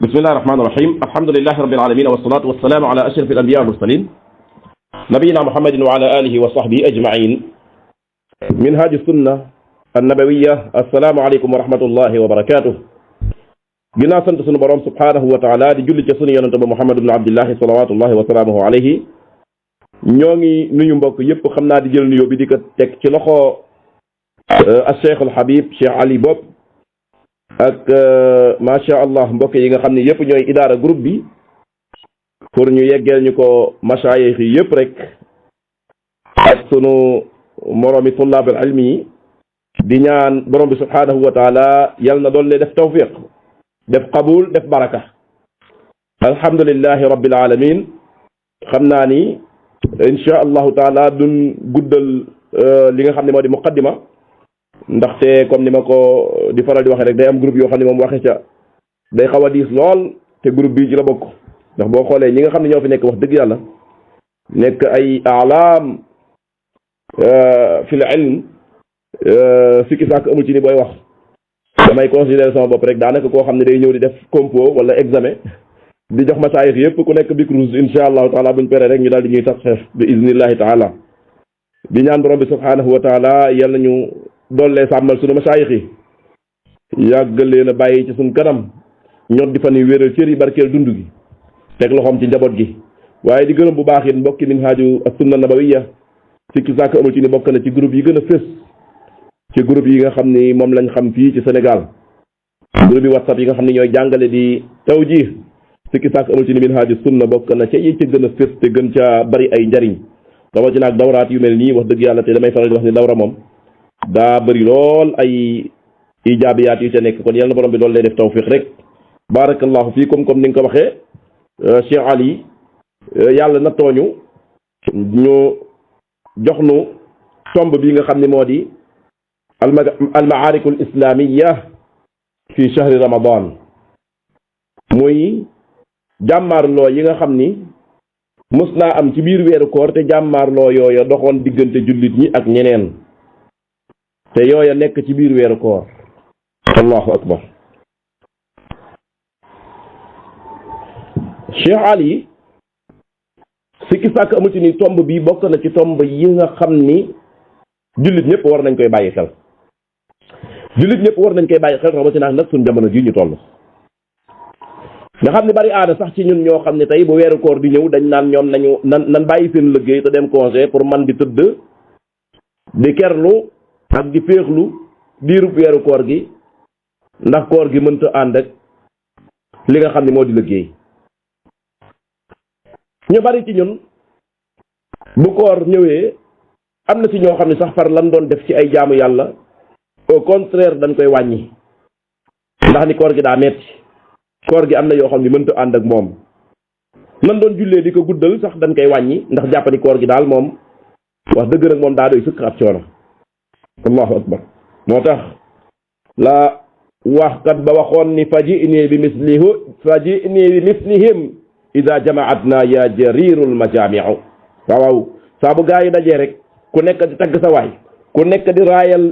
بسم الله الرحمن الرحيم الحمد لله رب العالمين والصلاة والسلام على أشرف الأنبياء والمرسلين نبينا محمد وعلى آله وصحبه أجمعين منهاج السنة النبوية السلام عليكم ورحمة الله وبركاته ginnaaw sant sunu borom subhanahu wa taala di julli ci sunu yonente ba Muhammad ibn Abdillahi salawatullahi wa salaamuhu alayhi ñoo ngi nuyu mbokk yépp xam naa di jël nuyoo bi di ko teg ci loxo al Cheikh al Habib Cheikh Ali Bopp ak macha allah mbokk yi nga xam ne yépp ñooy idaara groupe bi pour ñu yeggeel ñu ko masaayix yi yépp rek ak sunu moroomi tullaab al ilmi yi di ñaan borom bi subhanahu wa taala yal na doon le def tawfiq def qabul def baraka alhamdulillahi rabbil alamin xam naa ni insha allahu taala duñ guddal li nga xam ne moo di muqaddima ndaxte comme ni ma ko di faral di waxee rek day am groupe yoo xam ne moom waxe ca day xaw a diis lool te groupe bii ci la bokk ndax boo xoolee ñi nga xam ne ñoo fi nekk wax dëgg yàlla nekk ay alaam fi l ilm sikki sàkk amul ci ni booy wax damay considérer sama bopp rek daanaka koo xam ne day ñëw di def compo wala examen di jox masaayix yëpp ku nekk bic rouge insha allahu taala buñ pere rek ñu daal di ñuy tax xeef bi iznillahi taala di ñaan borom bi subhanahu wa taala yàlla ñu doollee sàmmal sunu masaayix yi yàggal leen a bàyyi ci suñ kanam ñot di fan yu wéral cër yi barkeel dund gi teg loxoom ci njaboot gi waaye di gërëm bu baax it mbokki minhaaju as-sunna nabawiya sikki sàkk amul ci ni bokk na ci groupe yi gën a fës ci groupe yi nga xam ni moom lañ xam fii ci Sénégal groupe yi WhatsApp yi nga xam ne ñooy jàngale di tawjiih sikki sàkk amul ci ni minhaaju sunna bokk na ca yi ca gën a fës te gën ca bari ay njariñ rawatina ak dawraat yu mel nii wax dëgg yàlla te damay faral di wax ni dawra moom daa bëri lool ay ijaabiyaat yu ca nekk kon yàlla na borom bi loolu lay def tawfiq rek barakallahu fiikum comme ni nga ko waxee Cheikh Ali yàlla na tooñu ñu jox nu tomb bi nga xam ne moo di al maarikul islamiya fi shahri ramadan muy jàmmaarloo yi nga xam ni mus naa am ci biir weeru koor te jàmmaarloo yooya doxoon diggante jullit ñi ak ñeneen te yooya nekk ci biir weeru koor allahu akbar Cheikh Ali sikki sàkk amu ci ni tomb bi bokk na ci tomb yi nga xam ni jullit ñëpp war nañ koy bàyyi xel jullit ñëpp war nañ koy bàyyi xel rawatina nag suñ jamono ji ñu toll nga xam ne bari aada sax ci ñun ñoo xam ne tey bu weeru koor di ñëw dañ naan ñoom nañu nan bàyyi seen liggéey te dem congé pour man di tëdd di kerlu ak di féexlu diirub weeru koor gi ndax koor gi mënta ànd ak li nga xam ne moo di liggéey ñu bari ci ñun bu koor ñëwee am na ci ñoo xam ne sax far lan doon def ci ay jaamu yàlla au contraire dañ koy wàññi ndax ni koor gi daa metti koor gi am na yoo xam ne mënta ànd ak moom lan doon jullee di ko guddal sax dañ koy wàññi ndax jàpp ni koor gi daal moom wax dëgg nag moom daa doy sëkk ab coono allahu akbar moo tax la waxkat ba waxoon ni faji'ni bi mislihim ida jamaatna ya jarirul majami'u waaw saa bu gaa yi dajee rek ku nekk di tagg sa waay ku nekk di raayal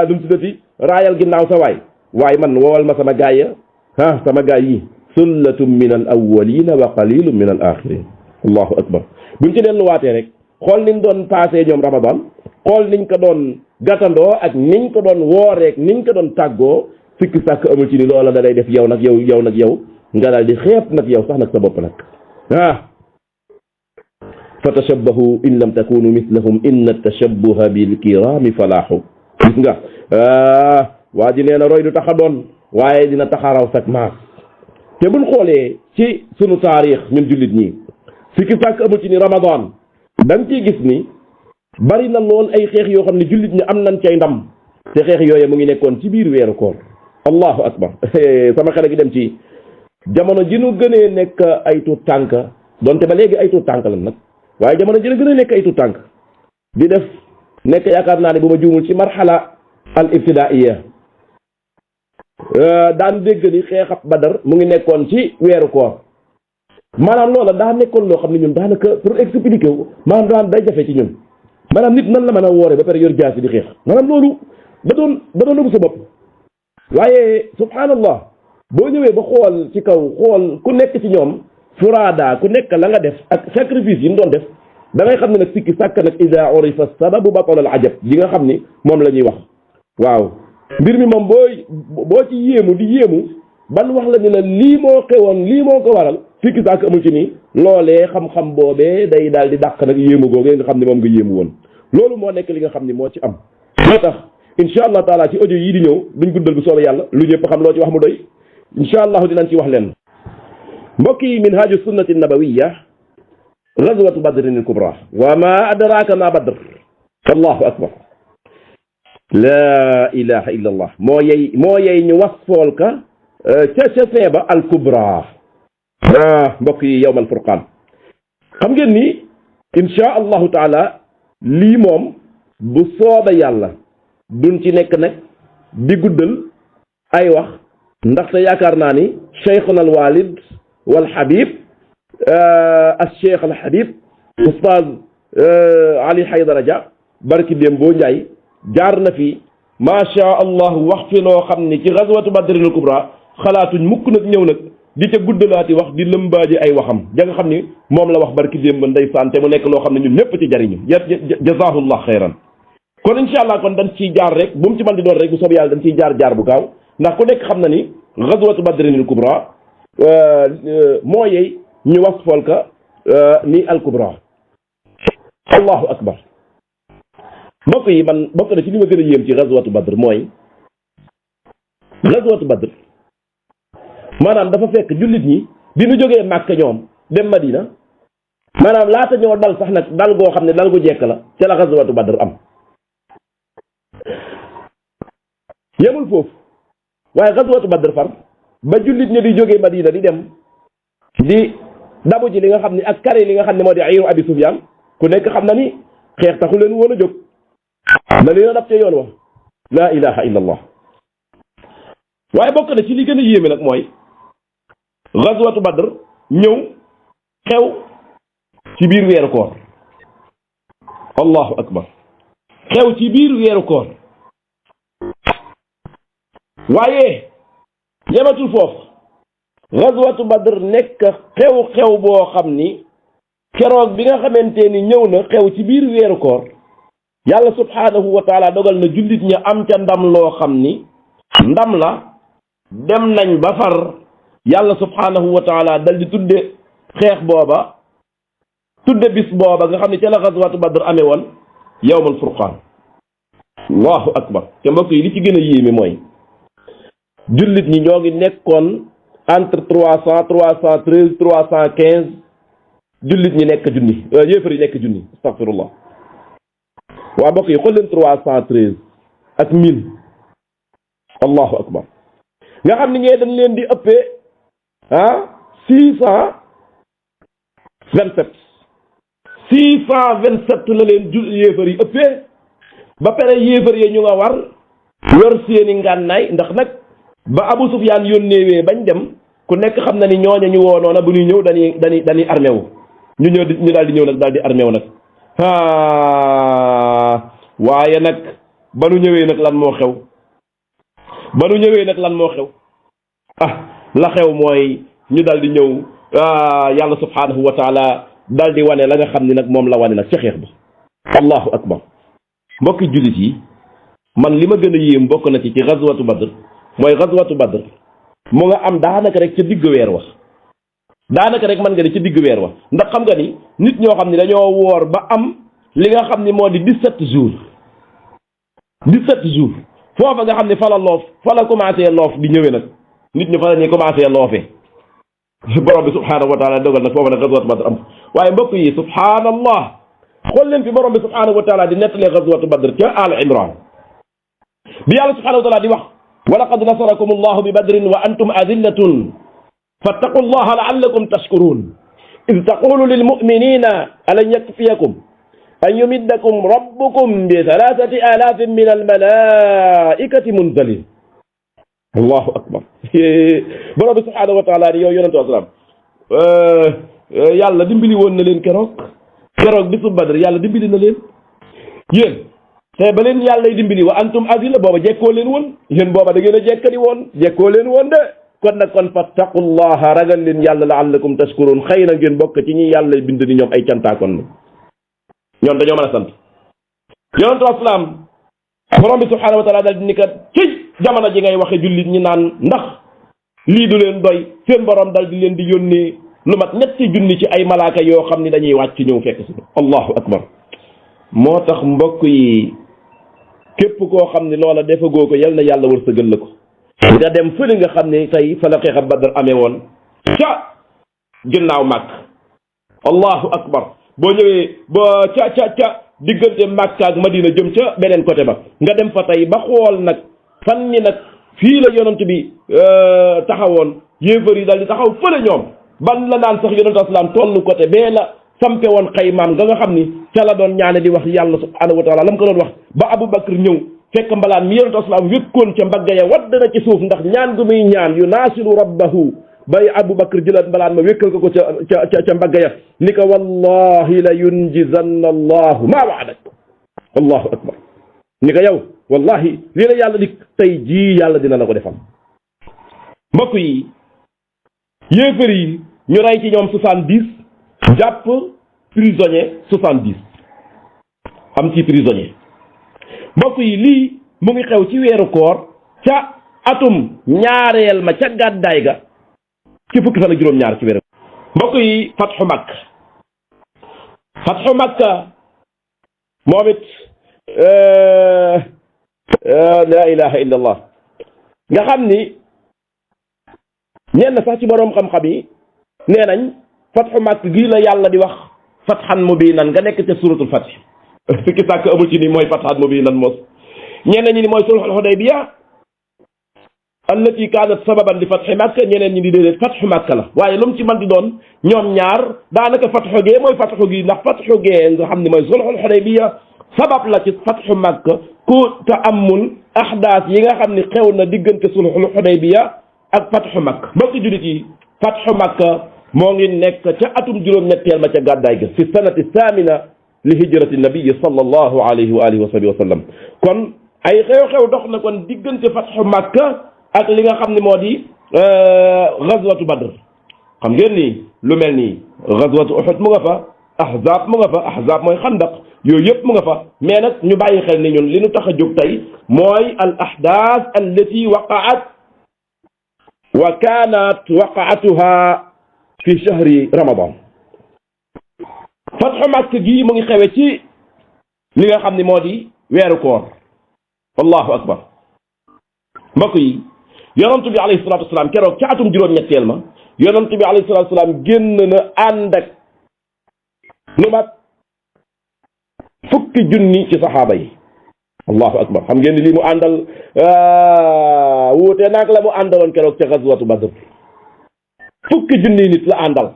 dum tuddati raayal ginnaaw sa waay waaye man woowal ma sama gaay ya sama gaay yi sullatum min al awwalina wa qalilun min al axirin allahu akbar buñ ci delluwaatee rek xool niñ doon passé ñoom ramadan xool niñ ko doon gàttandoo ak niñ ko doon wooreek niñ ko doon tàggoo fikki sàkk amul ci ni loola da lay def yow nag yow nga daal di xeeb nag yow sax nag sa bopp nag fa tashabbahu in lam takunu mislahum inna tashabbuha bil kirami falaahu gis nga waa ji nee na roy du tax a doon waaye dina taxaraw sak maas te buñ xoolee ci sunu taarix ñun jullit ñi fikki sàkk amul ci ni ramadan da nga ciy gis ni bari na lool ay xeex yoo xam ne jullit ñi am nañ cay ndam te xeex yooye mu ngi nekkoon ci biir weeru koor allahu akbar sama xel gi dem ci jamono ji nu gënee nekk ay tuut tànk donte ba léegi ay tuut tànk lan nag waaye jamono ji nu gënee nekk ay tuut tànk di def nekk yaakaar naa ne bu ma juumul ci marxala al ibtidaiya daan dégg ni xeexab Badar mu ngi nekkoon ci weeru koor maanaam loola daa nekkoon loo xam ne ñun daanaka pour expliquer wu maanaam daan day jafe ci ñun maanaam nit nan la mën a woore ba pare yor jaasi di xeex maanaam loolu ba doon nëbb sa bopp waaye subhanallah boo ñëwee ba xool ci kaw xool ku nekk ci ñoom furaada ku nekk la nga def ak sacrifice yi mu doon def da ngay xam ne nag sikki sàkk nag ida urifa sababu batala al ajab bi nga xam ni moom la ñuy wax waaw mbir mi moom boo ci yéemu di yéemu ban wax la ni la lii moo xewoon lii moo ko waral sikki sàkk amul ci nii loolee xam-xam boobee day daal di dàq nag yéemu googee nga xam ne moom nga yéemu woon loolu moo nekk li nga xam ni moo ci am moo tax incha allah taala ci audio yii di ñëw duñ guddal bu soobee yàlla lu ñëpp xam loo ci wax mu doy incha allah dinañ ci wax leen mbokk yi minhaaju sunnati nabawiya gazwatu badrin al kubra wa ma adraka ma badr allahu akbar la ilaha illa allah moo yey ñu wasfool ka ca feeba al kubra mbokk yi yawm al furqaan xam ngeen ni incha allahu taala lii moom bu sooba yàlla duñ ci nekk nag di guddal ay wax ndaxte yaakaar naa ni cheikhuna al walid wal habib al cheikh al habib oustaz Ali Haydara Dia barki déem boo njaay jaar na fi macha allah wax fi loo xam ni ci gazwatu badrin al kubra xalaatuñ mukk nag ñëw nag di ca guddalaati wax di lëmbaaji ay waxam ja nga xam ni moom la wax barki déem ba ndeysaan te mu nekk loo xam ne ñun ñëpp ci jariñu jazahullah xayran kon incha allah kon dañ ciy jaar rek bu mu ci mën di doon rek bu soobee yàlla dañ ciy jaar bu gaaw ndax ku nekk xam na ni gazwatu badrin al kubra moo yey ñu wasfal ka ni al kubra allahu akbar mbokk yi man bokk na ci li ma gën a yéem ci gazwatu badr mooy gazwatu badr maanaam dafa fekk jullit ñi bi ñu jógee Màkka ñoom dem Madina maanaam laata ñoo dal sax nag dal goo xam ne dal gu jekk la ca la gazwatu badr am yemul foofu waaye gazwatu badr far ba jullit ñi di jógee Madina di dem di dabu ji li nga xam ne ak kare li nga xam ne moo di ayru abi Sufyaan ku nekk xam na ni xeex taxu leen woon a jóg na leen a dab ca yoon wa laa ilaha illa allah waaye bokk na ci li gën a yéeme nag mooy gazwatu badr ñëw xew ci biir weeru koor allahu akbar xew ci biir weeru koor waaye yematul foofu gazwatu badr nekk xew-xew boo xam ni keroog bi nga xamante ni ñëw na xew ci biir weeru koor yàlla subhaanahu wa taala dogal na jullit ña am ca ndam loo xam ni ndam la dem nañ ba far yàlla subhaanahu wa taala dal di tudde xeex booba tudde bis booba nga xam ne ca la gazwatu badr amee woon yawmul furqaan allahu akbar te mbokk yi li ci gën a yéeme mooy jullit ñi ñoo ngi nekkoon entre 313 315 jullit ñi nekk junni yéefar yi nekk junni astaghfirullah waa mbokk yi xool leen 313 ak 1000 allahu akbar nga xam ni ñee dañ leen di ëppee 627 la leen yéefar yi ëppee ba pare yéefar yi ñu nga war yor seeni ngànnaay ndax nag ba Abu Sufyaan yónneewee bañ dem ku nekk xam na ni ñooña ñu woo noona bu ñuy ñëw dañuy armé wu ñu ñëw ñu daal di ñëw nag daal di armé wu nag waaye nag ba nu ñëwee nag lan moo xew la xew mooy ñu daal di ñëw yàlla subhaanahu wa taala daal di wane la nga xam ni nag moom la wane nag ca xeex ba allahu akbar mbokki jullit yi man li ma gën a yéem bokk na ci gazwatu badr mooy gazwatu badr mu nga am daanaka rek ca digg weer wa daanaka rek mën nga ni ca digg weer wa ndax xam nga ni nit ñoo xam ne dañoo woor ba am li nga xam ni moo di 17 jours foofa nga xam ne fa la commencé loof di ñëwee nag nit ñi fa la ñuy commencé loofee borom bi subhaanahu wa taala dogal nag foofa nag gazwatu badr am waaye mbokk yi subhaanallah xool leen fi borom bi subhaanahu wa taala di nettalee gazwatu badr ca al imran bi yàlla subhaanahu wa taala di wax wa laqad nasarakum allahu bi badrin wa antum adillatun fattaqu allaha laallakum tashkurun id taqulu lilmuminina alan yakfiyakum an yumiddakum rabbukum bi 3000 min almalaikati munzalin allahu akbar borom bi subhaanahu wa taala di yow yonentu asalaam yàlla dimbali woon na leen keroog bisu badr yàlla dimbali na leen yéen te ba leen yàlla dimbali wa antum azilla booba jekkoo leen woon yéen booba da ngeen a jekkadi woon jekkoo leen woon de kon nag kon fattaqullaha ragal leen yàlla la'allakum tashkurun xëy na ngeen bokk ci ñi yàlla bind ni ñoom ay cantaakoon la ñoom dañoo mën a sant yonentu asalaam borom bi subhanahu wa taala dal di ni kat ci jamono ji ngay waxe jullit ñi naan ndax lii du leen doy seen borom dal di leen di yónni lu mat ñetti junni ci ay malaaka yoo xam ni dañuy wàcc ñëw fekk si allahu akbar moo tax mbokk yi képp koo xam ni loola defagoo ko yal na yàlla wërsëgal la ko nga dem fële nga xam ne tey fa la xeex Badar amee woon ca ginnaaw màkk allahu akbar boo ñëwee ba ca diggante Makka ak Madina jëm ca beneen côté ba nga dem fa tey ba xool nag fan ni nag fii la yonent bi taxawoon yéefar yi daal di taxaw fële ñoom ban la naan sax yonent asalaam tollu côté bee la sampe woon xaymaam nga xam ni ca la doon ñaane di wax yàlla subhanahu wa taala la mu ko doon wax ba Abu Bakr ñëw fekk mbalaan mi yonent asalaam wékkoon ca mbagga ya wadd na ci suuf ndax ñaan gu muy ñaan yu naasiru rabbahu bay Abu Bakr jëlaat mbalaan ma wékkal ko ca mbagga ya ni ko wallahi la yunjizanna allahu maa waadak allahu akbar ni ko yow wallahi lii la yàlla di tey jii yàlla dina la ko defal mbokk yi yéefar yi ñu rey ci ñoom 70 jàpp prisonnier 70 am ci prisonnier mbokk yi lii mu ngi xew ci weeru koor ca atum ñaareel ma ca gàddaay ga ci fukki fan ak juróom-ñaar ci weeru mbokk yi fatxu makka moom it la ilaha illa allah nga xam ni ñenn sax ci boroom xam-xam yi nee nañ fatxu makka gii la yàlla di wax fatxan mubinan nga nekk ca suratul fatx fikki sàkk amul ci ni mooy fatxan mubinan mos ñeneen ñi ni mooy sulhul hudaybiya allati kaanat sababan li fatxi makka ñeneen ñi di déedéet fatxu makka la waaye lu mu ci mën di doon ñoom ñaar daanaka fatxu gee mooy fatxu gi ndax fatxu gee nga xam ne mooy sulhul hudaybiya sabab la ci fatxu makka ku ta'ammul ahdaas yi nga xam ne xew na diggante sulhul hudaybiya ak fatxu makka mbokki jullit yi fatxu makka moo ngi nekk ca atum juróom-ñetteel ma ca gàddaay ga fi sanati thamina li hijrati nabii sallallahu alayhi wa alihi wa sahbihi wa sallam kon ay xew-xew dox na kon diggante fatxu makka ak li nga xam ne moo di gazwatu badr xam ngeen ni lu mel ni gazwatu uhud mu nga fa ahzab mu nga fa ahzab mooy xandaq yooyu yëpp mu nga fa mais nag ñu bàyyi xel ni ñun li ñu tax a jóg tey mooy al ahdath allati waqaat wa kanat waqaatuha fi shahri ramadan fatxu makka gi mu ngi xewe ci li nga xam ne moo di weeru koor allahu akbar mbokk yi yonent bi alayhi salatu wasalaam keroog ca atum juróom-ñetteel ma yonent bi alayhi salatu wasalaam génn na ànd ak lu mat fukki junni ci saxaaba yi allahu akbar xam ngeen ni lii mu àndal wuute naag la mu àndaloon keroog ca gazwatu badr fukki junni nit la àndal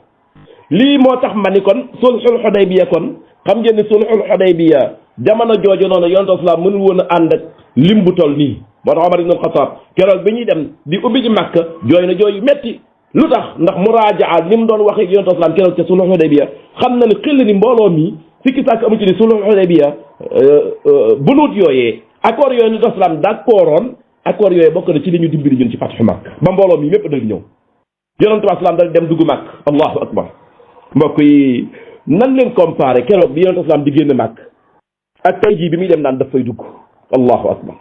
lii moo tax ma ni kon sulhul hudaybiya kon xam ngeen ni sulhul hudaybiya jamono jooju noonu yonent islam mënul woon a ànd ak lim bu toll nii moo tax Omar ibn al-Khattab keroog bi ñuy dem di ubbi ci Makka jooy na jooy yu metti lu tax ndax muraajaa li mu doon waxee ak yonent islam keroog ca sulhul hudaybiya xam na ni xel ni mbooloo mi sikki sàkk amu ci ni sulhul hudaybiya bunuut yooyee accord yooyu yonent islam d'accordoon accord yooyee bokk na ci li ñu dimbali ñun ci fathu Makka ba mbooloo mi mépp dal ñëw yonent islam dal dem dugg Makka allahu akbar mbokk yi nan leen comparé keroog bi yonent islam di génn Makka ak tey jii bi muy dem naan daf fay dugg allahu akbar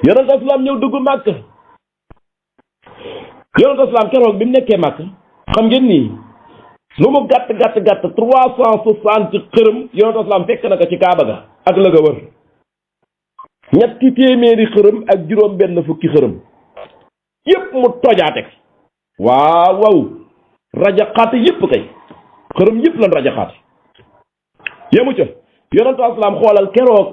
yonent islam ñëw dugg Makka yonent islam keroog bi mu nekkee Makka xam ngeen nii lu mu gàtt 360 xërëm yonent islam fekk na ko ci Kaaba ga ak la ga wër 200 xërëm ak juróom benn fukki xërëm yépp mu tojaate waaw waaw rajaxaate yépp kay xërëm yépp lan rajaxaate yemu ca yonent islam xoolal keroog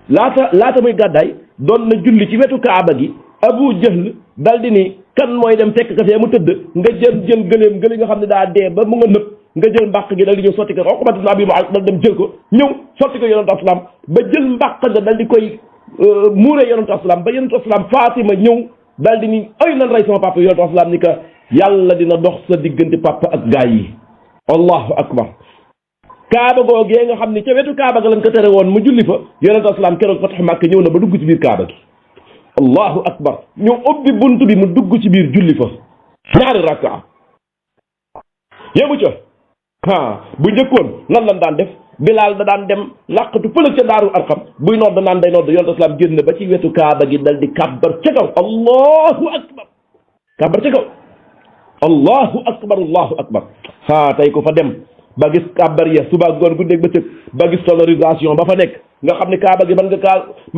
laata muy gàddaay doon na julli ci wetu Kaaba gi Abu Jahl dal di ni kan mooy dem fekk ka fee mu tëdd nga jël gëléem nga xam ne daa dee ba mu nga nëb nga jël mbàq gi dal di ñëw sotti ko Uqbatu ibn Abi Mu'ayt dal dem jël ko ñëw sotti ko yonent islam ba jël mbàq nga dal di koy muuree yonent islam ba yonent islam Fatima ñëw dal di ni ay nan rey sama papa yonent islam ni ka yàlla dina dox sa diggante papa ak gaay yi allahu akbar Kaaba googee nga xam ni ca wetu Kaaba ga lañ ko tere woon mu julli fa yonent islam keroog fathu Makka ñëw na ba dugg ci biir Kaaba gi allahu akbar ñu ubbi bunt bi mu dugg ci biir julli fa ñaari rakka yemu ca bu njëkkoon nan lan daan def Bilaal da daan dem làqatu fële ca Daarul Arqam buy nodd naan day nodd yonent islam génn ba ci wetu kaaba gi dal di kàbbar ca kaw allahu akbar kàbbar ca kaw allahu akbar tey ko fa dem ba gis kàbbar ya suba ngoon guddeeg bëccëg ba gis sonorisation ba fa nekk nga xam ne kaaba gi mën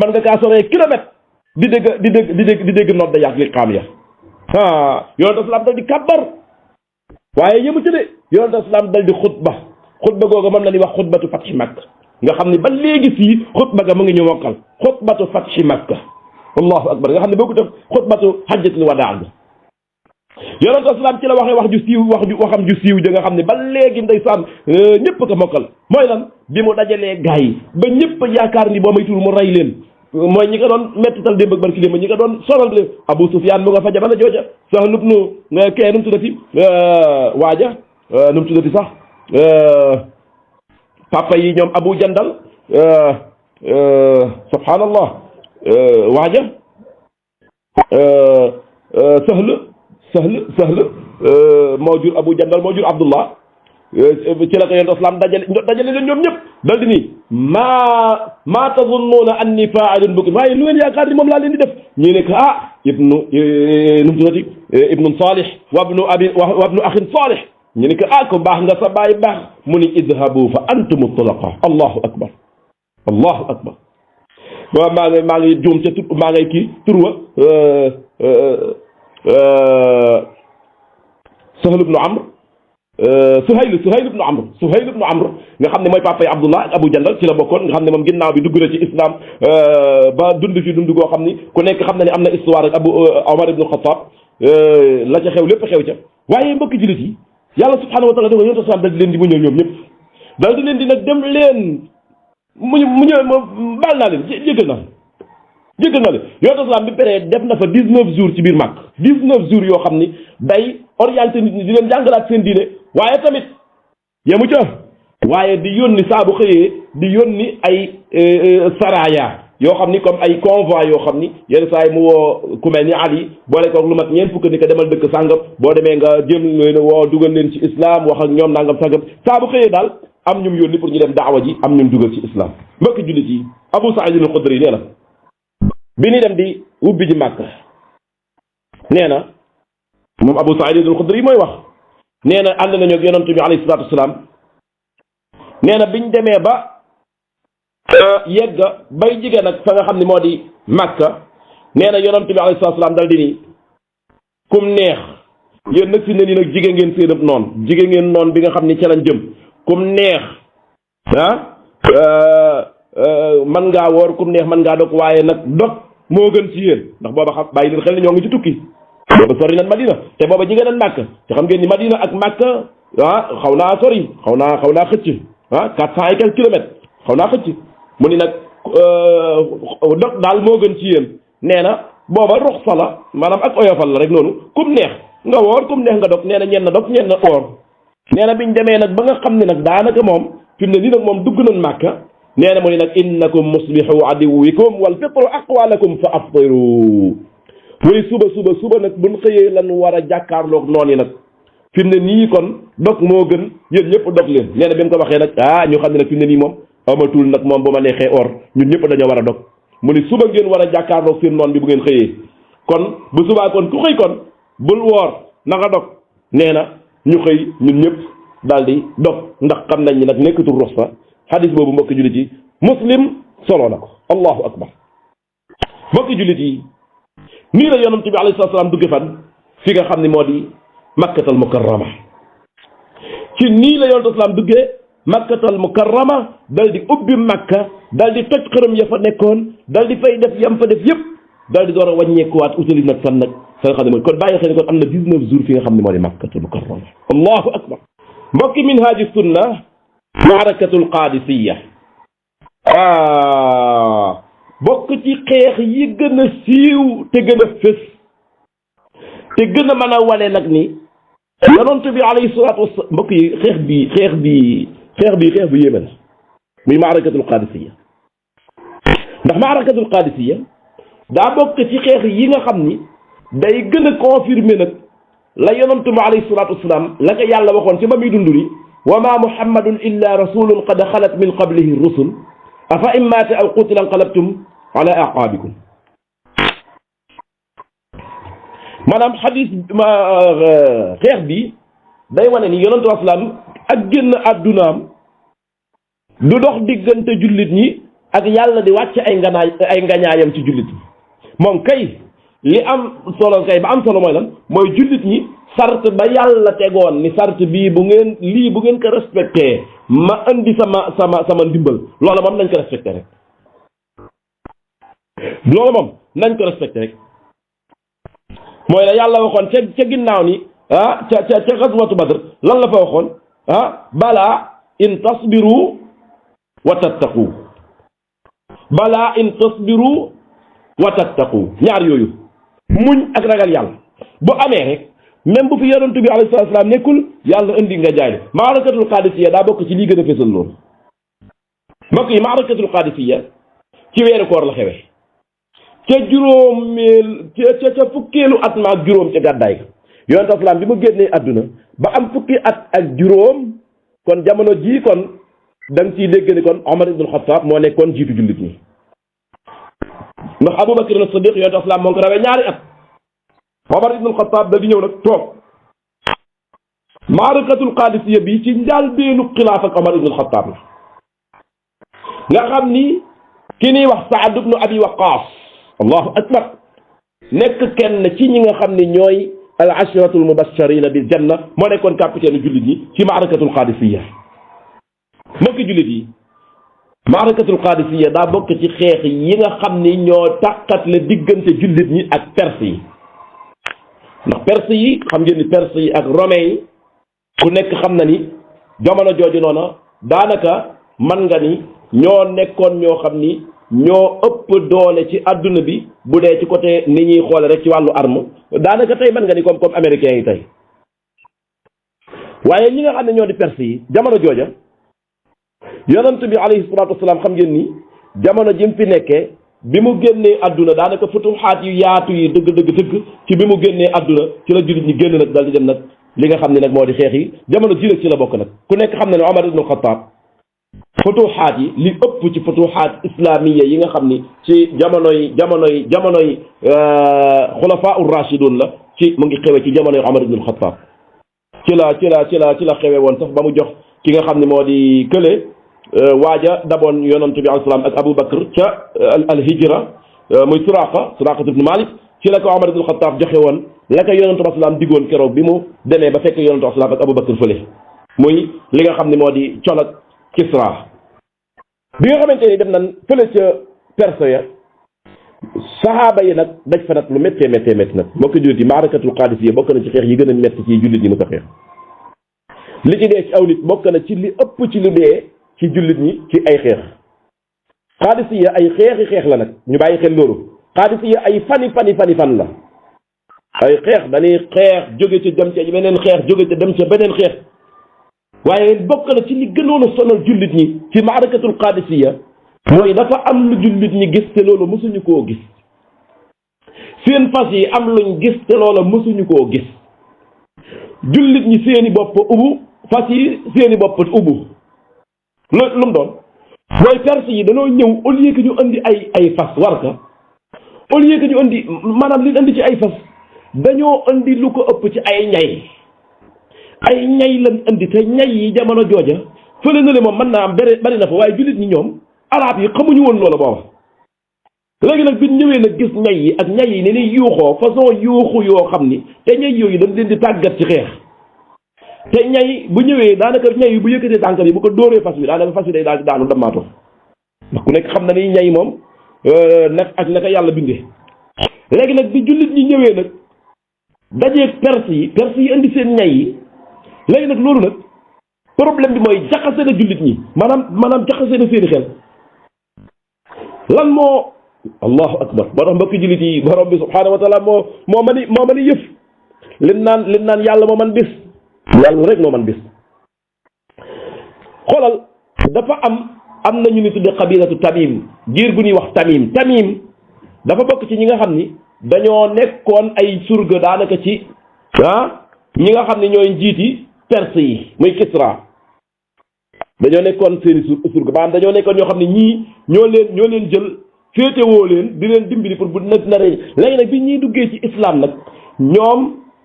nga kaa soree kilomètre di dégg nodd yaak li xaam ya yonent islam dal di kàbbar waaye yëmu ci de yonent islam dal di xutba googa moom la ñuy wax xutbatu fatxi makka nga xam ne ba léegi fii xutba ga mu ngi ñu mokkal xutbatu fatxi makka allahu akbar nga xam ne boo ko def xutbatu hajjatul wadaa ga yonent islam ci la waxee waxam ju siiw ja nga xam ne ba léegi ndeysaan ñëpp ko mokkal mooy lan bi mu dajalee gaa yi ba ñëpp yaakaar ni boo may tur mu rey leen mooy ñi ko doon mettital démb ak barki démb ñi ko doon sonal leen Abu Sufyaan mu nga fa jamono jooja Sahl ibnu kee nu mu tuddati waaja nu mu tuddati sax papa yi ñoom Abu Jandal subhanallah waaja Sahl moo jur Abu Jandal moo jur Abdullah ci la ko yonent islam dajale leen ñoom ñëpp dal di nii maa tazunnuuna anni fa'ilun bikum waaye lu ngeen yaakaar ni moom laa leen di def ñu ne ko ibnu nu mu tuddati ibnu salih wa ibnu axin salih ñu ne ko ko baax nga sa baay baax mu ni idhabu fa antum tulaqa allahu akbar waaw maa ngi juum ca tur maa ngay kii turwa Sahl ibnu Amr Suhayl ibnu Amr nga xam ne mooy papa yi Abdullah ak Abu Jandal ci la bokkoon nga xam ne moom ginnaaw bi dugg na ci islam ba dund fi dund goo xam ni ku nekk xam na ne am na histoire ak Abu Omar ibnu Xattaab la ca xew lépp xew ca waaye mbokki jullit yi yàlla subhanahu wa taala da ko yonent islam dal di leen di mu ñëw ñoom ñëpp dal di leen di nag dem leen mu ñëw baal naa leen jéggal naa leen yonent islam bi péré def na fa 19 jours ci biir màkk 19 jours yoo xam ni day orienté nit ñi di leen jàngalaat seen diine waaye tamit yemu ca waaye di yónni saa bu xëyee di yónni ay saraya yoo xam ni comme ay convoi yoo xam ni yenn saa yi mu woo ku mel ni Ali boole ko lu mat ñeent fukk ni ko demal dëkk sàngam boo demee nga jéem leen woo dugal leen ci islam wax ak ñoom nangam sàngam saa bu xëyee daal am ñum yónni pour ñu dem daawa ji am ñum dugal ci islam mbokki jullit yi Abu Saïd al-Xudri nee na bi ni dem di ubbi ji Màkka nee na moom Abu Saïd al-Xudri mooy wax nee na ànd nañu ak yonent bi alayhi salaatu wasalaam nee na biñ demee ba yegg bay jigéen nag fa nga xam ne moo di Màkka nee na yonent bi alayhi salaatu wasalaam dal di ni kum neex yéen nag fi ne nii nag jigéen ngeen seen noon jigéen ngeen noon bi nga xam ni ca lañ jëm kum neex man ngaa woor kum neex man ngaa dog waaye nag dog moo gën ci yéen ndax booba xam bàyyi leen xel ni ñoo ngi ci tukki booba sori nañ Madina te booba jigéen nañ Màkka te xam ngeen ni Madina ak Màkka xaw naa sori xaw naa xëcc 400 et quelques kilomètres xaw naa xëcc mu ni nag dog daal moo gën ci yéen nee na booba ruxsa la maanaam ak oyofal la rek noonu kum neex nga woor kum neex nga dog nee na ñenn dog ñenn oor nee na biñ demee nag ba nga xam ne nag daanaka moom fi mu ne nii nag moom dugg nañ Màkka nee na mu ni nag innakum muslihu aduwikum wal fitru aqwa lakum fa aftiru muy suba nag buñ xëyee lan war a jàkkaarloog noonu nag fi mu ne nii kon dog moo gën yéen ñëpp dog leen nee na bi mu ko waxee nag ñu xam ne nag fi mu ne nii moom amatul nag moom bu ma neexee or ñun ñëpp dañoo war a dog mu ni suba ngeen war a jàkkaarloog seen noon bi bu ngeen xëyee kon bu subaa kon ku xëy kon bul woor na nga dog nee na ñu xëy ñun ñëpp daal di dog ndax xam nañ ni nag nekkatul ruxsa xadis boobu mbokki jullit yi Muslim solo na ko allahu akbar mbokki jullit yi nii la yonent bi alayhi salaam dugge fan fi nga xam ne moo di makkatal mukarrama ci nii la yonent salaam duggee makkatal mukarrama dal di ubbi makka dal di toj xërëm ya fa nekkoon dal di fay def yam fa def yëpp dal di door a wàññeekuwaat utali nag fan nag fa nga xam ne mooy kon bàyyi xel kon am na 19 jours fi nga xam ne moo di makkatal mukarrama allahu akbar mbokki minhaaji sunna maarakatul qaadisiya bokk ci xeex yi gën a siiw te gën a fës te gën a mën a wane nag ni yonent bi alayhi salaatu wasalaam mbokk yi xeex bu yéeme la muy maarakatul qaadisiya ndax maarakatul qaadisiya daa bokk ci xeex yi nga xam ni day gën a confirmer nag la yonantu bi alayhi salaatu wasalaam la ko yàlla waxoon ci ba muy dund ni wa ma muhammadun illa rasulun qad xalat min qablihi rusul afa in maata aw qutila inqalabtum ala aqaabikum maanaam xadis xeex bi day wane ni yonantu wasalaam ak génn àddunaam du dox diggante jullit ñi ak yàlla di wàcc ay ngañaayam ci jullit ñi moom kay li am solo kay ba am solo mooy lan mooy jullit ñi sart ba yàlla tegoon ni sart bii bu ngeen ko respecté ma indi sama ndimbal loola moom nañ ko respecté rek loolu moom nañ ko respecté rek mooy la yàlla waxoon ca ginnaaw ni ca xaswatu badr lan la fa waxoon balaa in tasbiru wa tattaqu balaa in tasbiru wa tattaqu ñaar yooyu muñ ak ragal yàlla bu amee rek même bu fi yonent bi alayhi salaatu salaam nekkul yàlla indi nga jaay maarakatul qaadisiya daa bokk ci lii gën a fésal loolu mbokk yi maarakatul qaadisiya ci weeru koor la xewe ca juróomeel ca fukkeelu at ma ak juróom ca gàddaay ga yonent salaam bi mu génnee àdduna ba am fukki at ak juróom kon jamono jii kon da nga ciy dégg ni kon Omar ibn Khattab moo nekkoon jiitu jullit ñi ndax Abubakar as-Siddiq yonent salaam moo ko rawee ñaari at Omar ibn Khattab da di ñëw nag toog maarakatul qaadisiya bi ci njaal beenu xilaaf ak Omar ibn Khattab la nga xam ni ki ñuy wax Saad ibn Abi Waqqas allahu akbar nekk kenn ci ñi nga xam ni ñooy al ashratul mubashirina bil janna moo nekkoon capitaine jullit ñi ci maarakatul qaadisiya mbokki jullit yi maarakatul qaadisiya daa bokk ci xeex yi nga xam ni ñoo tàqat la diggante jullit ñi ak perse yi ndax perse yi xam ngeen ni perse yi ak romain yi ku nekk xam na ni jamono jooju noona daanaka man nga ni ñoo nekkoon ñoo xam ni ñoo ëpp doole ci adduna bi bu dee ci côté ni ñuy xoole rek ci wàllu arme daanaka tey man nga ni comme américains yi tey waaye ñi nga xam ne ñoo di perse yi jamono jooja yonent bi alayhi salaatu wasalaam xam ngeen ni jamono ji mu fi nekkee bi mu génnee adduna daanaka futuxaat yu yaatu yi dëgg ci bi mu génnee adduna ci la jullit ñi génn nag dal di dem nag li nga xam ne nag moo di xeex yi jamono ji nag ci la bokk nag ku nekk xam ne ne Omar ibn Khattab futuxaat yi li ëpp ci futuxaat islamiya yi nga xam ni ci jamonoy xulafaa ur-rashidun la ci mu ngi xewe ci jamonoy Omar ibn Khattab ci la xewe woon sax ba mu jox ki nga xam ne moo di kële waaja daboon yonent bi alayhi salaam ak Abu Bakr ca al hijra muy Suraaqa ibn Malik ci la ko Omar ibn Khattab joxe woon la ko yonent bi salaam diggoon keroog bi mu demee ba fekk yonent bi salaam ak Abu Bakr fële muy li nga xam ne moo di col ak Kisra bi nga xamante ni dem nañ fële ca Perse ya saxaaba yi nag daj fa nag lu méttee nag mbokki jullit yi maarakatul qaadisiya bokk na ci xeex yi gën a métti ci jullit ñi mu ko xeex li ci dee ci aw nit bokk na ci li ëpp ci lu dee ci jullit ñi ci ay xeex qaadisiya ay xeex la nag ñu bàyyi xel loolu qaadisiya ay fan la ay xeex dañuy xeex jóge ci dem ca beneen xeex jóge ca dem ca beneen xeex waaye bokk na ci li gënoon a sonal jullit ñi ci maarakatul qaadisiya mooy dafa am lu jullit ñi gis te loolu mësuñu koo gis seen fas yi am luñ gis te loola mësuñu koo gis jullit ñi seeni bopp ubbu fas yi seeni bopp ubbu lu mu doon mooy perse yi dañoo ñëw au lieu que ñu indi ay fas war ka au lieu que ñu indi maanaam li indi ci ay fas dañoo indi lu ko ëpp ci ay ñay lañ indi te ñay yi jamono jooja fële na le moom mën naa am bari na fa waaye jullit ñi ñoom arab yi xamuñu woon loola booba léegi nag biñ ñëwee nag gis ñay yi ak ñay yi ni ni yuuxoo façon yuuxu yoo xam ni te ñay yooyu dañ leen di tàggat ci xeex te ñay bu ñëwee daanaka ñay yi bu yëkkatee tànkam yi bu ko dóoree fas wi daanaka fas wi day daal di daanu dammaatoo ndax ku nekk xam na ni ñay moom nag ak naka yàlla bindee léegi nag bi jullit ñi ñëwee nag dajeeg perse yi indi seen ñay yi léegi nag loolu nag problème bi mooy jaxase na jullit ñi maanaam jaxase na seeni xel lan moo allahu akbar moo tax mbokki jullit yi borom bi subhaanahu wa taala moo mani yëf lin naan yàlla moo man bis yàlla rek moo man bis xoolal dafa am nañu ni tudde qabilatu tamim giir gu ñuy wax tamim dafa bokk ci ñi nga xam ni dañoo nekkoon ay surga daanaka ci ñi nga xam ne ñooy njiiti perse yi muy Kisra dañoo nekkoon seeni surga maanaam dañoo nekkoon ñoo xam ne ñii ñoo leen jël féetewoo leen di leen dimbali pour bu nag léegi nag bi ñuy duggee ci islam nag ñoom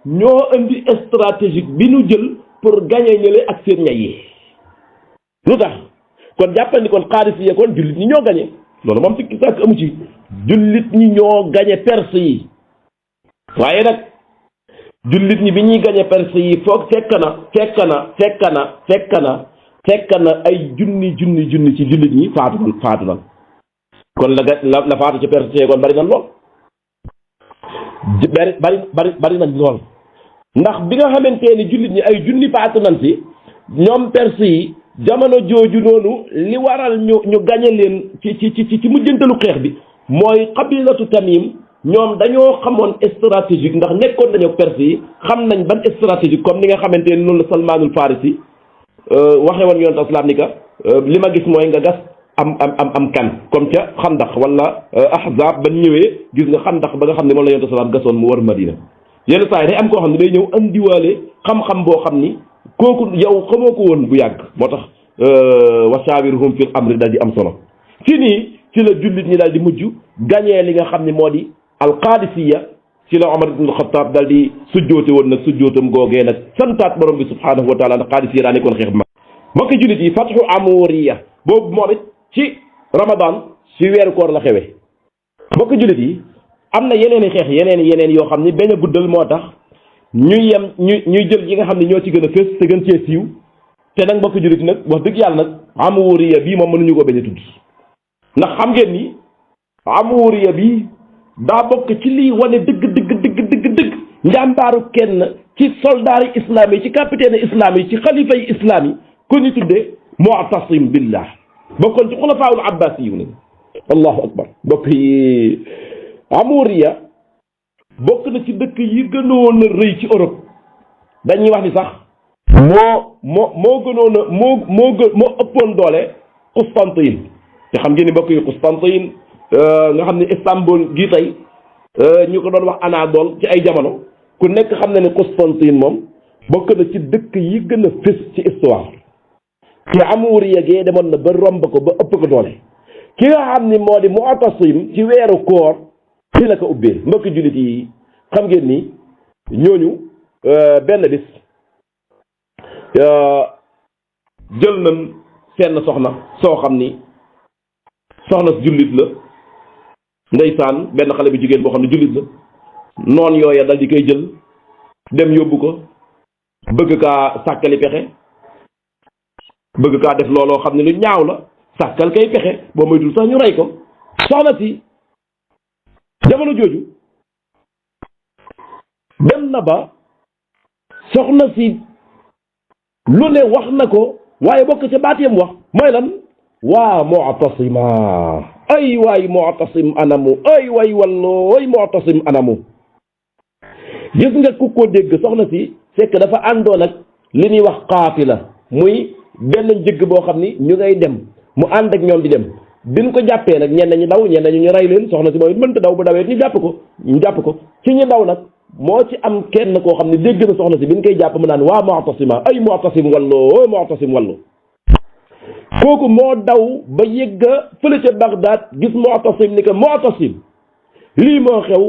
ñoo indi stratégique bi ñu jël pour gagner ñële ak seen ñay yi lu tax kon jàppal ni kon Qaadisiya kon jullit ñi ñoo gagné loolu moom sikki sàkk amu ci jullit ñi ñoo gagné perse yi waaye nag jullit ñi bi ñuy gagné perse yi foog fekk na ay junni ci jullit ñi faatu na kon la faatu ci perse yi kon bari na lool bari nañ lool ndax bi nga xamante ni jullit ñi ay junni faatu nañ ci ñoom perse yi jamono jooju noonu li waral ñu gañe leen ci mujjantalu xeex bi mooy qabilatu Tamim ñoom dañoo xamoon stratégique ndax nekkoon nañu perse yi xam nañ ban stratégique comme ni nga xamante ni noonu la Salmaanul Farisi waxe woon yonent islam ni ka li ma gis mooy nga gas am kan comme ca Xandax wala Ahzab ba ñëwee gis nga Xandax ba nga xam ne moom la yonent islam gasoon mu war Madina yenn saa yi day am koo xam ne day ñëw andiwaale xam-xam boo xam ni kooku yow xamoo ko woon bu yàgg moo tax wa shaawirhum fil amri daal di am solo ci nii ci la jullit ñi daal di mujj gañee li nga xam ne moo di alqaadisiya ci la Omar ibn Xattaab daal di sujjoote woon nag sujjootam googee nag santaat borom bi subhaanahu wa taala ndax qaadisiya daa nekkoon xeex bu mag mbokki jullit yi fatxu amuriya boobu moom it ci ramadan ci weeru koor la xewe mbokki jullit yi am na yeneen i xeex yeneen yoo xam ni bañ a guddal moo tax ñuy jël yi nga xam ne ñoo ci gën a fës te gën cee siiw te nag mbokk jullit nag wax dëgg yàlla nag amuriya bii moom mënuñu ko bañ a tudd ndax xam ngeen ni amuriya bi daa bokk ci liy wane dëgg njàmbaaru kenn ci soldaari islam yi ci capitaine islam yi ci xalifa yi islam yi ku ñu tuddee mu'tasim billah bokkoon ci xulafaawul abbasi yu ne allahu akbar bokk yi amuriya bokk na ci dëkk yi gënoon a rëy ci Europe dañuy wax ni sax moo gënoon a moo ëppoon doole Constantine te xam ngeen ni mbokk yi Constantine nga xam ne Istanbul gii tey ñu ko doon wax Anadole ci ay jamono ku nekk xam na ne Constantine moom bokk na ci dëkk yi gën a fës ci histoire te amuriya gee demoon na ba romb ko ba ëpp ko doole ki nga xam ni moo di Mu'tasim ci weeru koor ci la ko ubbee mbokki jullit yi xam ngeen ni ñooñu benn bis jël nañ seen soxna soo xam ni soxna jullit la ndeysaan benn xale bu jigéen boo xam ne jullit la noon yooya dal di koy jël dem yóbbu ko bëgg kaa sàkkali pexe bëgg kaa def looloo xam ne lu ñaaw la sàkkal kay pexe boo moytul sax ñu rey ko soxna si jamono jooju dem na ba soxna si lu ne wax na ko waaye bokk ca baatiyam wax mooy lan waa Mu'tasima ay waay Mu'tasim anamu ay waay wallooy Mu'tasim anamu gis nga ku ko dégg soxna si fekk dafa àndoon ak li ñuy wax qaafila muy benn njëgg boo xam ni ñu ngay dem mu ànd ak ñoom di dem biñ ko jàppee nag ñenn ñi daw ñenn ñu rey leen soxna si mooy mënta daw bu dawee ñu jàpp ko ci ñu daw nag moo ci am kenn koo xam ne dégg na soxna si biñ koy jàpp mu naan waa Mu'tasima ay Mu'tasim walloo Mu'tasim wallu kooku moo daw ba yëgga fële ca Bagdad gis Mu'tasim ni que Mu'tasim lii moo xew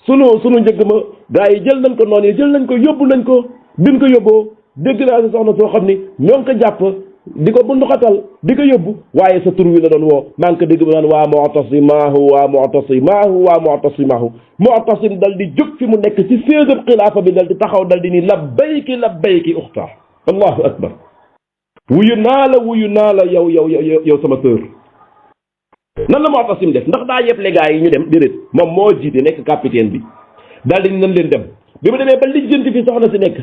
sunu njëgg ma gaa yi jël nañ ko noonu yi jël nañ ko yóbbu nañ ko biñ ko yóbboo dégg naa si soxna soo xam ni ñoo ngi ko jàpp di ko bunduxatal di ko yóbbu waaye sa tur wi la doon woo maa ngi ko dégg mu naan waa Mu'tasimaahu waa Mu'tasimaahu waa Mu'tasimaahu Mu'tasim dal di jóg fi mu nekk ci siège xilaafa bi dal di taxaw dal di ni labbayki uxta allahu akbar wuyu naa la yow sama sœur nan la Mu'tasim def ndax daa yeble gaa yi ñu dem déedéet moom moo jiite nekk capitaine bi daal di nan leen dem bi mu demee ba lijjanti fi soxna si nekk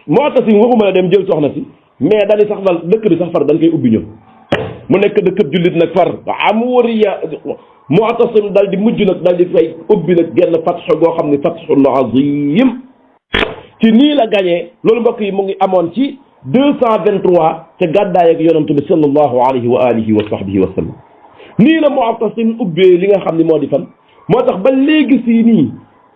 Mu'tasim waxuma la dem jël soxna si mais dañu sax dal dëkk bi sax far dañ koy ubbi ñëw mu nekk dëkk jullit nag far amuriya Mu'tasim dal di mujj nag dal di fay ubbi nag genn fatx goo xam ne fatxun azim ci nii la gañee loolu mbokk yi mu ngi amoon ci 223 ca gàddaay ak yonantu bi sallallahu alayhi wa alihi wa sahbihi wa sallam nii la Mu'tasim ubbee li nga xam ne moo di fan moo tax ba léegi sii nii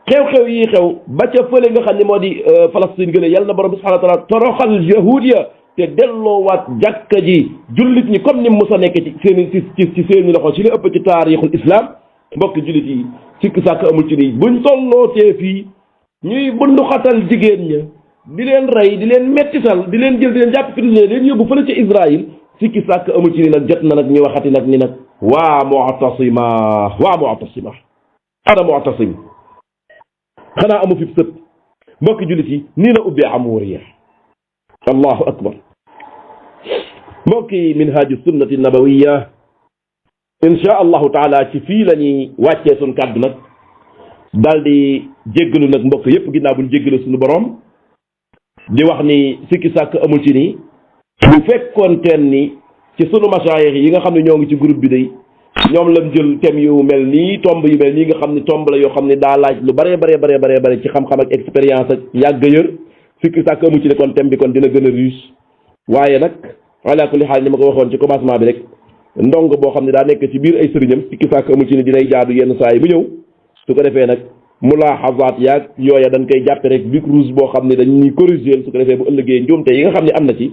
xew-xew yi xew ba ca fële nga xam ne moo di Palestine gële yàlla na borom bi subhanahu wa taala toroxal yahuud ya te delloowaat jàkka ji jullit ñi comme ni mu mës a nekk ci seen ci seen loxo ci li ëpp ci taarixul islam mbokki jullit yi sikki sàkk amul ci nii buñ tollootee fii ñuy bunduxatal jigéen ña di leen rey di leen mettital di leen jël di leen jàpp prisonnier di leen yóbbu fële ca Israël sikki sàkk amul ci nii nag jot na nag ñu waxati nag ni nag waa Mu'tasima ana Mu'tasim xanaa amu fi sët mbokki jullit yi nii la ubbee Amuriya allahu akbar mbokki minhaaju sunnati nabawiya insha allahu taala ci fii la ñuy wàccee suñ kàddu nag daal di jéggalu nag mbokk yépp ginnaaw buñ jéggalu suñu borom di wax ni sikki sàkk amul ci nii bu fekkoon teen ni ci sunu masaayix yi nga xam ne ñoo ngi ci groupe bi day ñoom lañ jël thème yu mel nii tomb yu mel nii nga xam ne tomb la yoo xam ne daa laaj lu bare ci xam-xam ak expérience ak yàgg yër sikki sàkk amu ci ne kon thème bi kon dina gën a riche waaye nag ala kulli xaal ni ma ko waxoon ci commencement bi rek ndong boo xam ne daa nekk ci biir ay sëriñam sikki sàkk amu ci ne dinay jaadu yenn saa yi bu ñëw su ko defee nag mulaaxazaat yaag yooya dañ koy jàppe rek bic rouge boo xam ne dañuy corriger su ko defee bu ëllëgee njuumte yi nga xam ne am na ci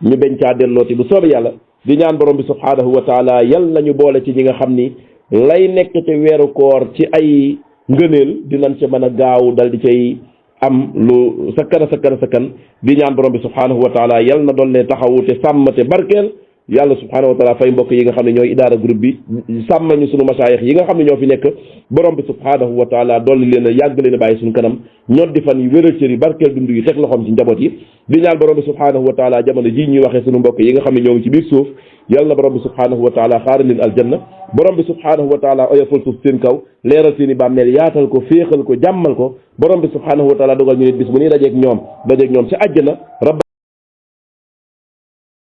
ñu bañ caa dellooti bu soobee yàlla di ñaan borom bi subhaanahu wa taala yal nañu boole ci ñi nga xam ni lay nekk ca weeru koor ci ay ngëneel dinañ ca mën a gaaw dal di cay am lu sakkan di ñaan borom bi subhaanahu wa taala yal na doon ne taxawu te sàmm te barkeel yàlla subhaanahu wa taala fay mbokk yi nga xam ne ñooy idaara groupe bi sàmm ñu sunu masaayix yi nga xam ne ñoo fi nekk borom bi subhaanahu wa taala dolli leen a yàgg leen a bàyyi suñu kanam ñot di fan yu wéral cër yi barkeel dund yi teg loxoom ci njaboot yi di ñaan borom bi subhaanahu wa taala jamono ji ñuy waxee sunu mbokk yi nga xam ne ñoo ngi ci biir suuf yàlla na borom bi subhaanahu wa taala xaaral leen aljanna borom bi subhaanahu wa taala oyofal suuf seen kaw leeral seen i bàmmeel yaatal ko féexal ko jàmmal ko borom bi subhaanahu wa taala dogal ñu nit bis bu ñuy dajeeg ñoom ci àjjana